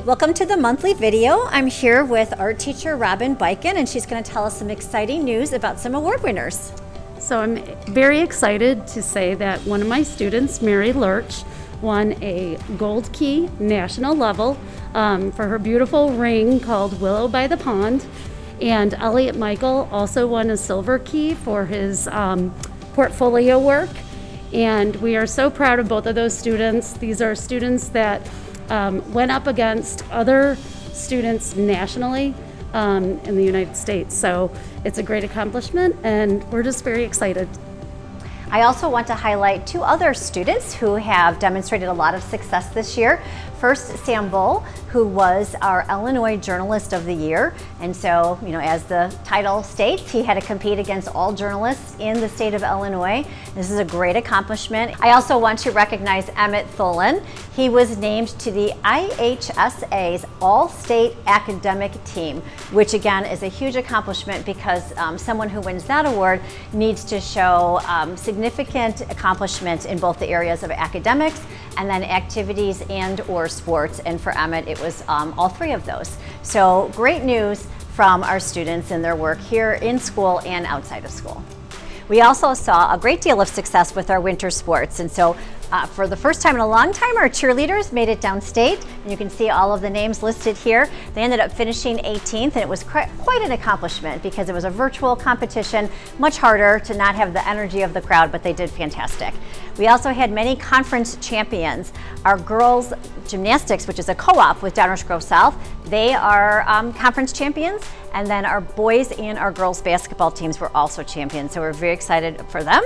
Welcome to the monthly video. I'm here with art teacher Robin Biken, and she's going to tell us some exciting news about some award winners. So I'm very excited to say that one of my students, Mary Lurch, won a Gold Key national level for her beautiful ring called Willow by the Pond. And Elliot Michael also won a Silver Key for his portfolio work. And we are so proud of both of those students. These are students that went up against other students nationally in the United States. So it's a great accomplishment and we're just very excited. I also want to highlight two other students who have demonstrated a lot of success this year. First, Sam Bull, who was our Illinois Journalist of the Year. And so, as the title states, he had to compete against all journalists in the state of Illinois. This is a great accomplishment. I also want to recognize Emmett Tholen. He was named to the IHSA's All-State Academic Team, which again is a huge accomplishment because someone who wins that award needs to show significant accomplishment in both the areas of academics and then activities and or sports. And for Emmett, it was all three of those. So great news from our students in their work here in school and outside of school. We also saw a great deal of success with our winter sports. And so for the first time in a long time, our cheerleaders made it downstate. And you can see all of the names listed here. They ended up finishing 18th, and it was quite an accomplishment because it was a virtual competition, much harder to not have the energy of the crowd, but they did fantastic. We also had many conference champions. Our girls gymnastics, which is a co-op with Downers Grove South, they are conference champions. And then our boys and our girls basketball teams were also champions. So we're very excited for them.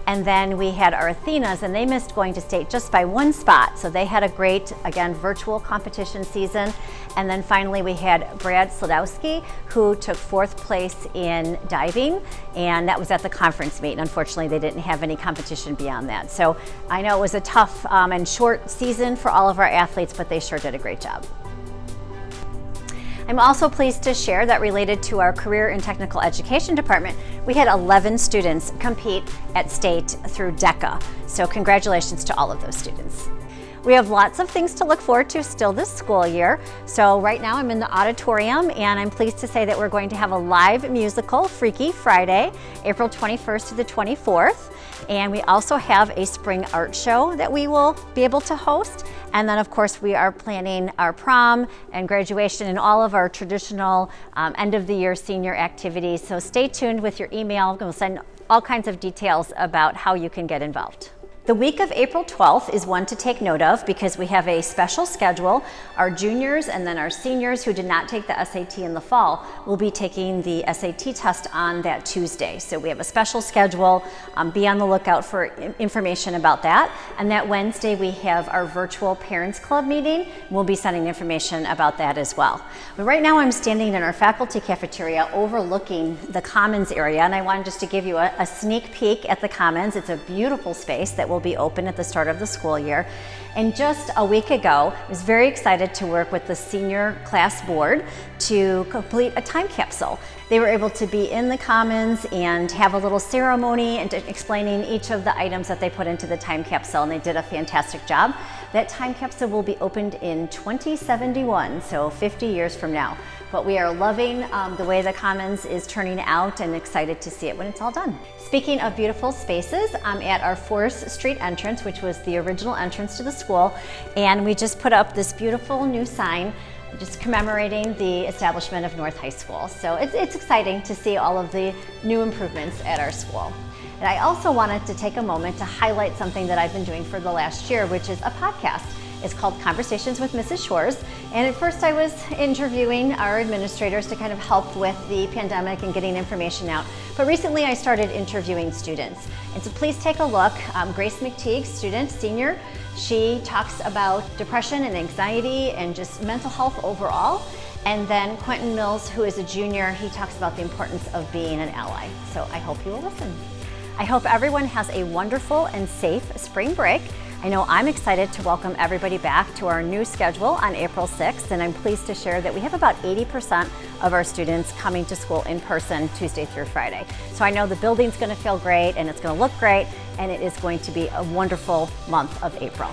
And then we had our Athenas, and they missed going to state just by one spot. So they had a great, again, virtual competition season. And then finally we had Brad Sladowski, who took 4th place in diving, and that was at the conference meet. And unfortunately, they didn't have any competition beyond that. So I know it was a tough and short season for all of our athletes, but they sure did a great job. I'm also pleased to share that related to our Career and Technical Education Department, we had 11 students compete at state through DECA. So congratulations to all of those students. We have lots of things to look forward to still this school year. So right now I'm in the auditorium, and I'm pleased to say that we're going to have a live musical, Freaky Friday, April 21st to the 24th. And we also have a spring art show that we will be able to host. And then of course we are planning our prom and graduation and all of our traditional end of the year senior activities. So stay tuned with your email. We'll send all kinds of details about how you can get involved. The week of April 12th is one to take note of because we have a special schedule. Our juniors and then our seniors who did not take the SAT in the fall will be taking the SAT test on that Tuesday. So we have a special schedule. Be on the lookout for information about that. And that Wednesday we have our virtual Parents Club meeting. We'll be sending information about that as well. But right now I'm standing in our faculty cafeteria overlooking the Commons area, and I wanted just to give you a sneak peek at the Commons. It's a beautiful space that will be open at the start of the school year. And just a week ago, I was very excited to work with the senior class board to complete a time capsule. They were able to be in the Commons and have a little ceremony and explaining each of the items that they put into the time capsule, and they did a fantastic job. That time capsule will be opened in 2071, so 50 years from now. But we are loving the way the Commons is turning out and excited to see it when it's all done. Speaking of beautiful spaces, I'm at our Forest Street entrance, which was the original entrance to the school, and we just put up this beautiful new sign just commemorating the establishment of North High School. So it's exciting to see all of the new improvements at our school. And I also wanted to take a moment to highlight something that I've been doing for the last year, which is a podcast. It's called Conversations with Mrs. Schwarze. And at first I was interviewing our administrators to kind of help with the pandemic and getting information out. But recently I started interviewing students. And so please take a look. Grace McTeague, student, senior, she talks about depression and anxiety and just mental health overall. And then Quentin Mills, who is a junior, he talks about the importance of being an ally. So I hope you will listen. I hope everyone has a wonderful and safe spring break. I know I'm excited to welcome everybody back to our new schedule on April 6th, and I'm pleased to share that we have about 80% of our students coming to school in person Tuesday through Friday. So I know the building's going to feel great and it's going to look great, and it is going to be a wonderful month of April.